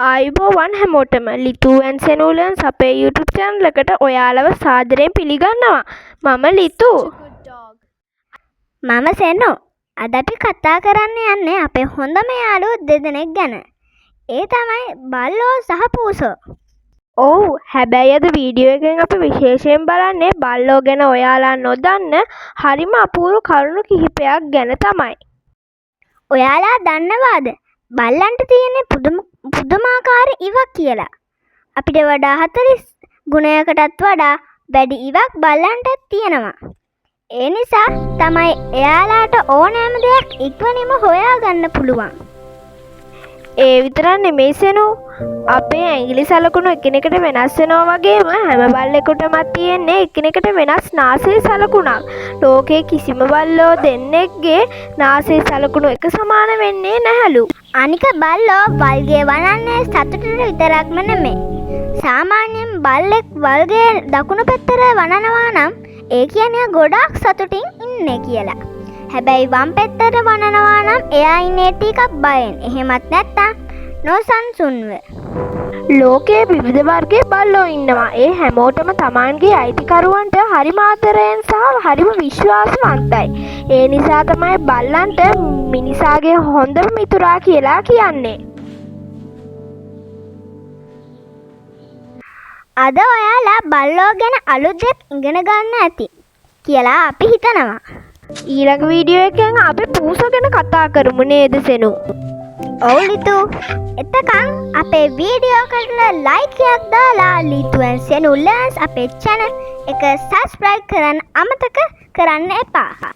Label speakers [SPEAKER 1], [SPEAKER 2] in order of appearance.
[SPEAKER 1] ආයුබෝවන් හැමෝටම ලිතු ඇන් සෙනූලන්ස් අපේ YouTube channel එකට ඔයාලව සාදරයෙන් පිළිගන්නවා. මම ලිතු.
[SPEAKER 2] මම සෙනෝ. අද අපි කතා කරන්න යන්නේ අපේ හොඳම යාළුවෝ දෙදෙනෙක් ගැන. ඒ තමයි බල්ලෝ සහ පූසෝ.
[SPEAKER 1] ඔව්, හැබැයි අද වීඩියෝ එකෙන් අපි විශේෂයෙන් බලන්නේ බල්ලෝ ගැන ඔයාලා නොදන්න හරිම අපූර්ව කරුණු කිහිපයක් ගැන තමයි.
[SPEAKER 2] ඔයාලා දන්නවාද බල්ලන්ට තියෙන පුදුමාකාර ඉවක් කියලා? අපිට වඩා 40 ගුණයකටත් වඩා වැඩි ඉවක් බල්ලන්ට තියෙනවා. ඒ නිසා තමයි එයාලාට ඕනෑම දෙයක් ඉක්මනින්ම හොයාගන්න පුළුවන්.
[SPEAKER 1] ඒ විතරක් නෙමෙයි සෙනු. අපේ ඇඟිලි සලකුණු එකිනෙකට වෙනස් වෙනවා වගේම හැම බල්ලෙකුටම තියෙන්නේ එකිනෙකට වෙනස් නාසයේ සලකුණක්. ලෝකේ කිසිම බල්ලෝ දෙන්නෙක්ගේ නාසයේ සලකුණු එක සමාන වෙන්නේ නැහැලු.
[SPEAKER 2] අනික බල්ලෝ වල්ගේ වනන්නේ සතුටට විතරක්ම නෙමෙයි. සාමාන්‍යයෙන් බල්ලෙක් වල්ගේ දකුණු පැත්තට වනනවා නම් ඒ කියන්නේ ගොඩාක් සතුටින් ඉන්නේ කියලා. හැබැයි වම් පැත්තට වනනවා නම් එයා ඉන්නේ ටිකක් බයෙන්. එහෙමත් නැත්තම් නොසන්සුන්ව.
[SPEAKER 1] ලෝකයේ විවිධ වර්ගයේ බල්ලෝ ඉන්නවා. ඒ හැමෝටම Tamanගේ අයිතිකරුවන්ට හරිම ආදරයෙන් සහ හරිම විශ්වාසවන්තයි. ඒ නිසා තමයි බල්ලන්ට මිනිසාගේ හොඳම මිතුරා කියලා කියන්නේ.
[SPEAKER 2] අද ඔයාලා බල්ලෝ ගැන අලුත් දෙයක් ඉගෙන ගන්න ඇති කියලා අපි හිතනවා.
[SPEAKER 1] ඊළඟ වීඩියෝ එකෙන් අපි පූසෝ ගැන කතා කරමු නේද සෙනු?
[SPEAKER 2] ඔව් ලිතු. එතකන් අපේ වීඩියෝ එකට ලයික් එකක් දාලා ලිතු ඇන් සෙනු ලර්න්ස් අපේ channel එක subscribe කරන්න අමතක කරන්න එපා.